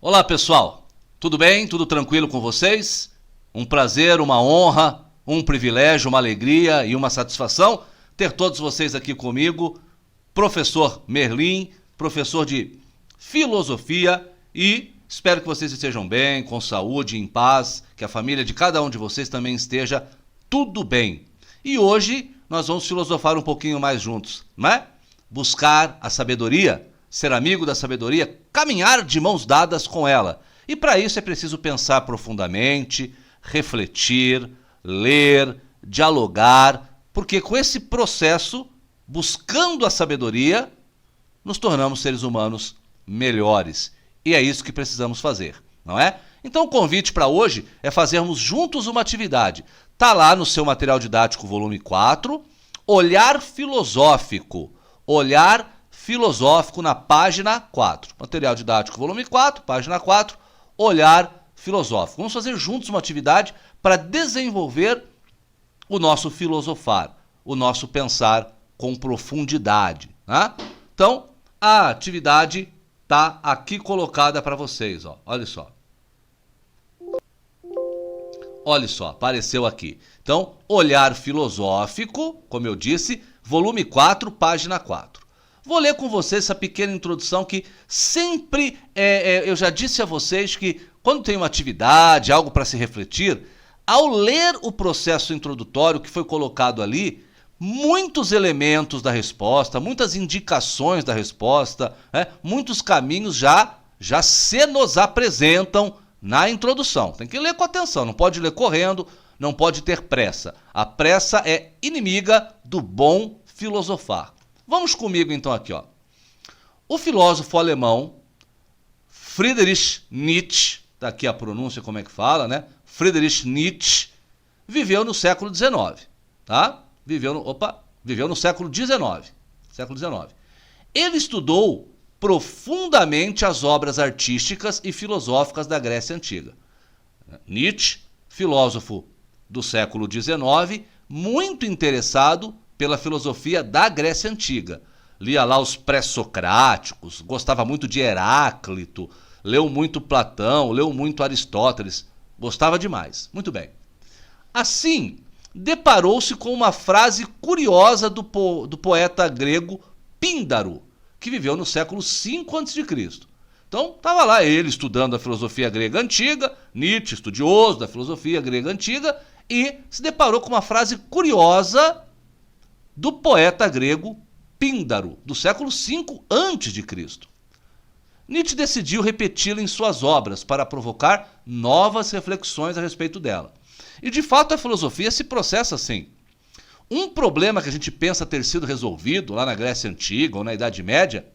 Olá pessoal, tudo bem? Tudo tranquilo com vocês? Um prazer, uma honra, um privilégio, uma alegria e uma satisfação ter todos vocês aqui comigo, professor Merlin, professor de filosofia, e espero que vocês estejam bem, com saúde, em paz, que a família de cada um de vocês também esteja tudo bem. E hoje nós vamos filosofar um pouquinho mais juntos, não é? Buscar a sabedoria, ser amigo da sabedoria, caminhar de mãos dadas com ela. E para isso é preciso pensar profundamente, refletir, ler, dialogar, porque com esse processo, buscando a sabedoria, nos tornamos seres humanos melhores. E é isso que precisamos fazer, não é? Então o convite para hoje é fazermos juntos uma atividade. Está lá no seu material didático, volume 4, Olhar Filosófico. Olhar Filosófico na página 4. Material didático, volume 4, página 4, Olhar Filosófico. Vamos fazer juntos uma atividade para desenvolver o nosso filosofar, o nosso pensar com profundidade, né? Então, a atividade está aqui colocada para vocês, ó. Olha só. Olha só, apareceu aqui. Então, Olhar Filosófico, como eu disse, volume 4, página 4. Vou ler com vocês essa pequena introdução que sempre, eu já disse a vocês que quando tem uma atividade, algo para se refletir, ao ler o processo introdutório que foi colocado ali, muitos elementos da resposta, muitas indicações da resposta, muitos caminhos já se nos apresentam na introdução. Tem que ler com atenção, não pode ler correndo, não pode ter pressa. A pressa é inimiga do bom filosofar. Vamos comigo então aqui, ó. O filósofo alemão Friedrich Nietzsche, tá aqui a pronúncia como é que fala, né? Friedrich Nietzsche viveu no século XIX, tá? Viveu no século XIX. Ele estudou profundamente as obras artísticas e filosóficas da Grécia Antiga. Nietzsche, filósofo do século XIX, muito interessado pela filosofia da Grécia Antiga. Lia lá os pré-socráticos, gostava muito de Heráclito, leu muito Platão, leu muito Aristóteles, gostava demais. Muito bem. Assim, deparou-se com uma frase curiosa do poeta grego Píndaro, que viveu no século V a.C. Então, estava lá ele estudando a filosofia grega antiga, Nietzsche, estudioso da filosofia grega antiga, e se deparou com uma frase curiosa do poeta grego Píndaro, do século V a.C. Nietzsche decidiu repeti-la em suas obras para provocar novas reflexões a respeito dela. E de fato a filosofia se processa assim. Um problema que a gente pensa ter sido resolvido lá na Grécia Antiga ou na Idade Média,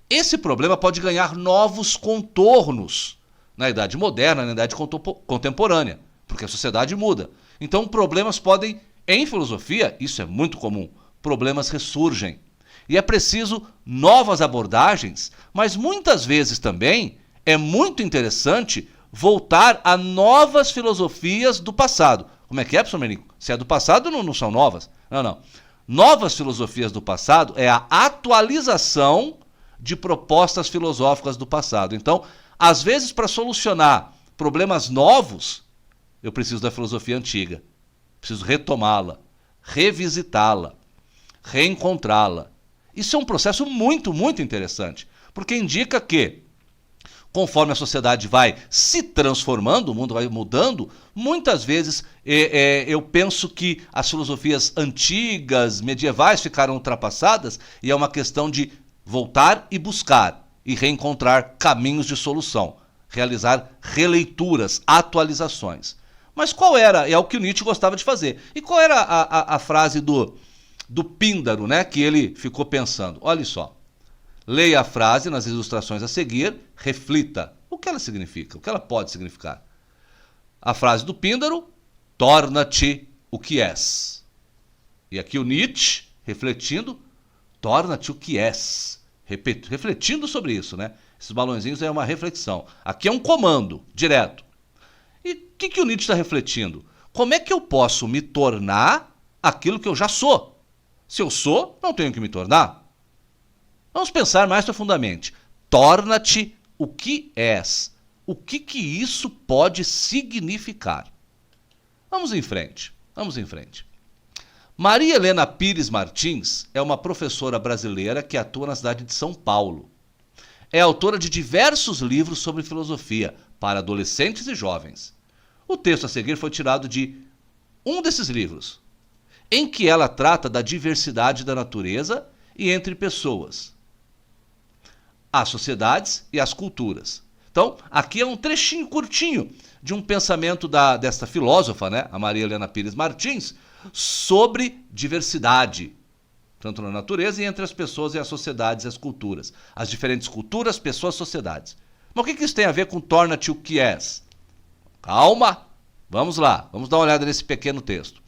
esse problema pode ganhar novos contornos na Idade Moderna, na Idade Contemporânea, porque a sociedade muda. Então problemas podem, em filosofia, isso é muito comum, problemas ressurgem. E é preciso novas abordagens, mas muitas vezes também é muito interessante voltar a novas filosofias do passado. Como é que é, professor Menico? Se é do passado, não são novas. Não. Novas filosofias do passado é a atualização de propostas filosóficas do passado. Então, às vezes, para solucionar problemas novos, eu preciso da filosofia antiga. Preciso retomá-la, revisitá-la, reencontrá-la. Isso é um processo muito, muito interessante, porque indica que, conforme a sociedade vai se transformando, o mundo vai mudando, muitas vezes eu penso que as filosofias antigas, medievais, ficaram ultrapassadas e é uma questão de voltar e buscar e reencontrar caminhos de solução, realizar releituras, atualizações. Mas qual era, é o que o Nietzsche gostava de fazer, e qual era a frase do Píndaro, né, que ele ficou pensando? Olha só. Leia a frase nas ilustrações a seguir, reflita. O que ela significa? O que ela pode significar? A frase do Píndaro, torna-te o que és. E aqui o Nietzsche, refletindo, torna-te o que és. Refletindo sobre isso, né? Esses balãozinhos é uma reflexão. Aqui é um comando, direto. E o que o Nietzsche está refletindo? Como é que eu posso me tornar aquilo que eu já sou? Se eu sou, não tenho que me tornar. Vamos pensar mais profundamente. Torna-te o que és. o que isso pode significar. Vamos em frente, vamos em frente. Maria Helena Pires Martins é uma professora brasileira que atua na cidade de São Paulo. É autora de diversos livros sobre filosofia para adolescentes e jovens. O texto a seguir foi tirado de um desses livros, em que ela trata da diversidade da natureza e entre pessoas, as sociedades e as culturas. Então, aqui é um trechinho curtinho de um pensamento desta filósofa, né, a Maria Helena Pires Martins, sobre diversidade, tanto na natureza e entre as pessoas e as sociedades e as culturas. As diferentes culturas, pessoas, sociedades. Mas o que isso tem a ver com torna-te o que és? Calma, vamos lá, vamos dar uma olhada nesse pequeno texto.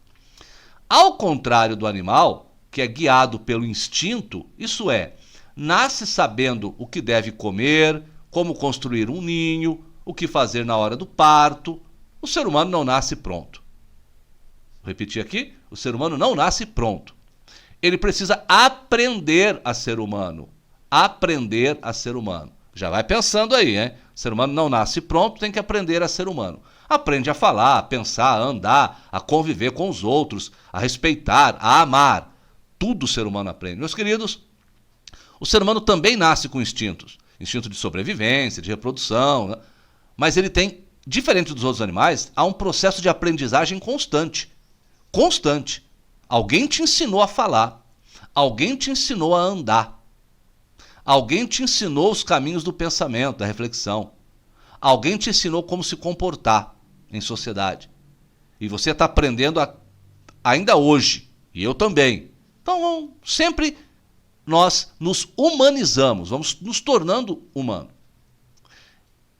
Ao contrário do animal, que é guiado pelo instinto, isso é, nasce sabendo o que deve comer, como construir um ninho, o que fazer na hora do parto, o ser humano não nasce pronto. Vou repetir aqui, o ser humano não nasce pronto. Ele precisa aprender a ser humano. Aprender a ser humano. Já vai pensando aí, hein? O ser humano não nasce pronto, tem que aprender a ser humano. Aprende a falar, a pensar, a andar, a conviver com os outros, a respeitar, a amar. Tudo o ser humano aprende. Meus queridos, o ser humano também nasce com instintos. Instinto de sobrevivência, de reprodução, né? Mas ele tem, diferente dos outros animais, há um processo de aprendizagem constante. Constante. Alguém te ensinou a falar. Alguém te ensinou a andar. Alguém te ensinou os caminhos do pensamento, da reflexão. Alguém te ensinou como se comportar em sociedade. E você está aprendendo ainda hoje. E eu também. Então, sempre nós nos humanizamos, vamos nos tornando humanos.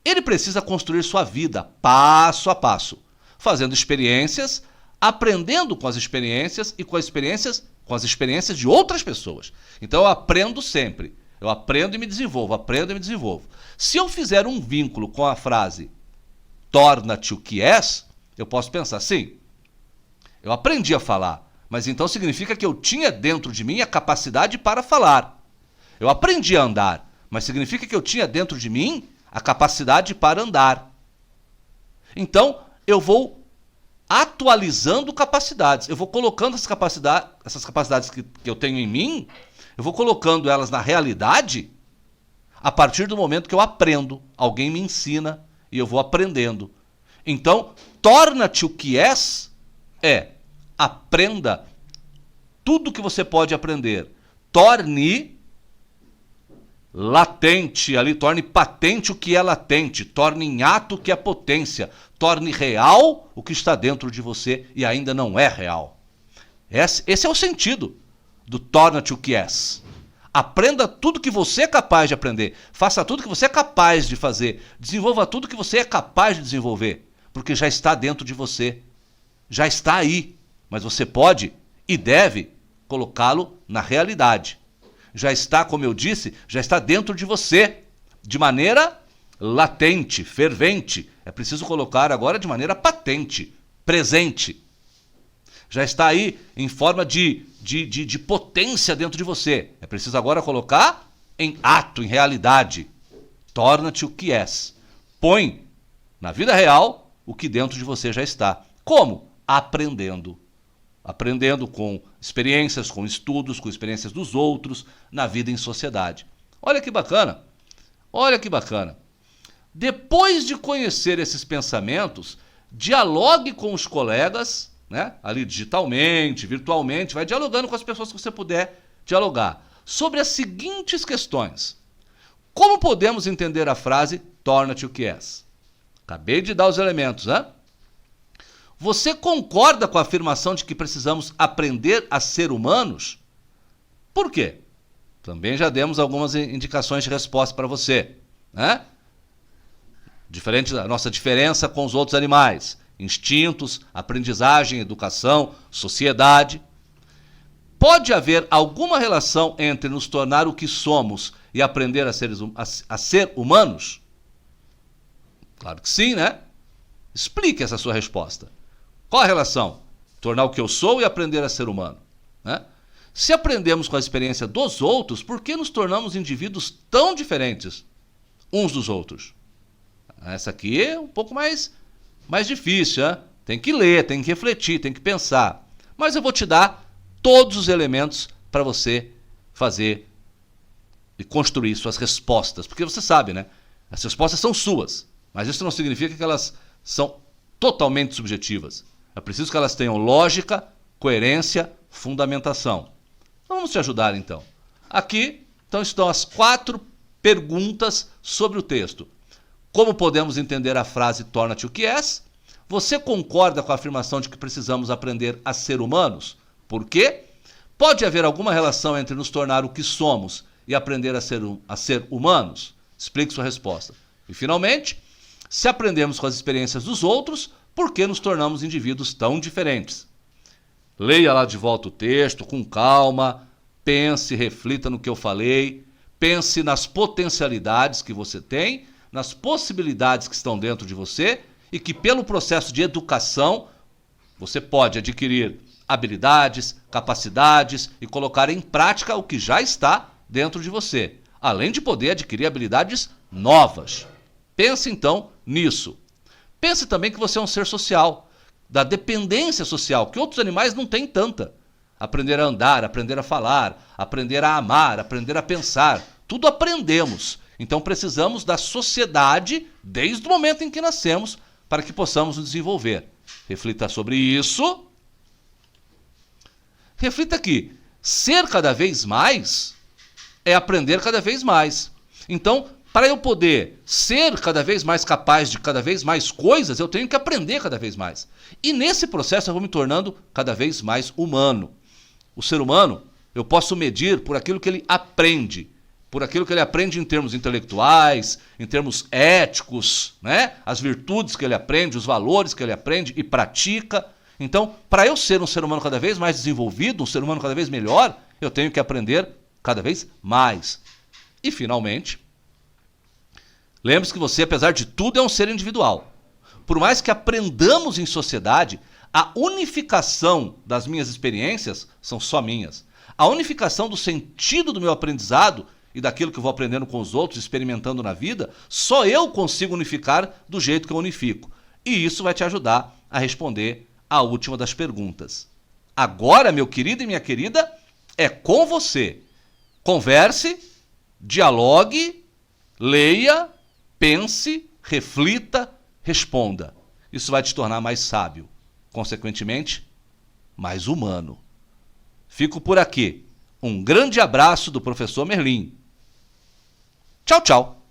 Ele precisa construir sua vida passo a passo, fazendo experiências, aprendendo com as experiências e com as experiências de outras pessoas. Então eu aprendo sempre. Eu aprendo e me desenvolvo, aprendo e me desenvolvo. Se eu fizer um vínculo com a frase torna-te o que és, eu posso pensar, sim, eu aprendi a falar, mas então significa que eu tinha dentro de mim a capacidade para falar. Eu aprendi a andar, mas significa que eu tinha dentro de mim a capacidade para andar. Então, eu vou atualizando capacidades. Eu vou colocando essas capacidades que eu tenho em mim, eu vou colocando elas na realidade a partir do momento que eu aprendo. Alguém me ensina e eu vou aprendendo. Então, torna-te o que és, aprenda tudo que você pode aprender. Torne latente ali, torne patente o que é latente, torne em ato o que é potência, torne real o que está dentro de você e ainda não é real. Esse é o sentido do torna-te o que és. Aprenda tudo que você é capaz de aprender, faça tudo que você é capaz de fazer, desenvolva tudo que você é capaz de desenvolver, porque já está dentro de você, já está aí, mas você pode e deve colocá-lo na realidade. Já está, como eu disse, já está dentro de você, de maneira latente, fervente. É preciso colocar agora de maneira patente, presente. Já está aí em forma de potência dentro de você. É preciso agora colocar em ato, em realidade. Torna-te o que és. Põe na vida real o que dentro de você já está. Como? Aprendendo. Aprendendo com experiências, com estudos, com experiências dos outros, na vida em sociedade. Olha que bacana, olha que bacana. Depois de conhecer esses pensamentos, dialogue com os colegas, né, ali digitalmente, virtualmente, vai dialogando com as pessoas que você puder dialogar, sobre as seguintes questões. Como podemos entender a frase, torna-te o que és? Acabei de dar os elementos, né? Você concorda com a afirmação de que precisamos aprender a ser humanos? Por quê? Também já demos algumas indicações de resposta para você, né? Diferente da nossa diferença com os outros animais. Instintos, aprendizagem, educação, sociedade. Pode haver alguma relação entre nos tornar o que somos e aprender a ser humanos? Claro que sim, né? Explique essa sua resposta. Qual a relação? Tornar o que eu sou e aprender a ser humano, né? Se aprendemos com a experiência dos outros, por que nos tornamos indivíduos tão diferentes uns dos outros? Essa aqui é um pouco mais difícil, hein? Tem que ler, tem que refletir, tem que pensar. Mas eu vou te dar todos os elementos para você fazer e construir suas respostas. Porque você sabe, né? As respostas são suas, mas isso não significa que elas são totalmente subjetivas. É preciso que elas tenham lógica, coerência, fundamentação. Vamos te ajudar, então. Aqui então, estão as 4 perguntas sobre o texto. Como podemos entender a frase torna-te o que és? Você concorda com a afirmação de que precisamos aprender a ser humanos? Por quê? Pode haver alguma relação entre nos tornar o que somos e aprender a ser humanos? Explique sua resposta. E, finalmente, se aprendemos com as experiências dos outros, por que nos tornamos indivíduos tão diferentes? Leia lá de volta o texto, com calma, pense, reflita no que eu falei, pense nas potencialidades que você tem, nas possibilidades que estão dentro de você e que, pelo processo de educação, você pode adquirir habilidades, capacidades e colocar em prática o que já está dentro de você, além de poder adquirir habilidades novas. Pense então nisso. Pense também que você é um ser social, da dependência social, que outros animais não têm tanta. Aprender a andar, aprender a falar, aprender a amar, aprender a pensar, tudo aprendemos. Então precisamos da sociedade desde o momento em que nascemos para que possamos nos desenvolver. Reflita sobre isso. Reflita que ser cada vez mais é aprender cada vez mais. Então, para eu poder ser cada vez mais capaz de cada vez mais coisas, eu tenho que aprender cada vez mais. E nesse processo eu vou me tornando cada vez mais humano. O ser humano, eu posso medir por aquilo que ele aprende. Por aquilo que ele aprende em termos intelectuais, em termos éticos, né? As virtudes que ele aprende, os valores que ele aprende e pratica. Então, para eu ser um ser humano cada vez mais desenvolvido, um ser humano cada vez melhor, eu tenho que aprender cada vez mais. E, finalmente, lembre-se que você, apesar de tudo, é um ser individual. Por mais que aprendamos em sociedade, a unificação das minhas experiências são só minhas. A unificação do sentido do meu aprendizado e daquilo que eu vou aprendendo com os outros, experimentando na vida, só eu consigo unificar do jeito que eu unifico. E isso vai te ajudar a responder a última das perguntas. Agora, meu querido e minha querida, é com você. Converse, dialogue, leia, pense, reflita, responda. Isso vai te tornar mais sábio. Consequentemente, mais humano. Fico por aqui. Um grande abraço do professor Merlin. Tchau, tchau.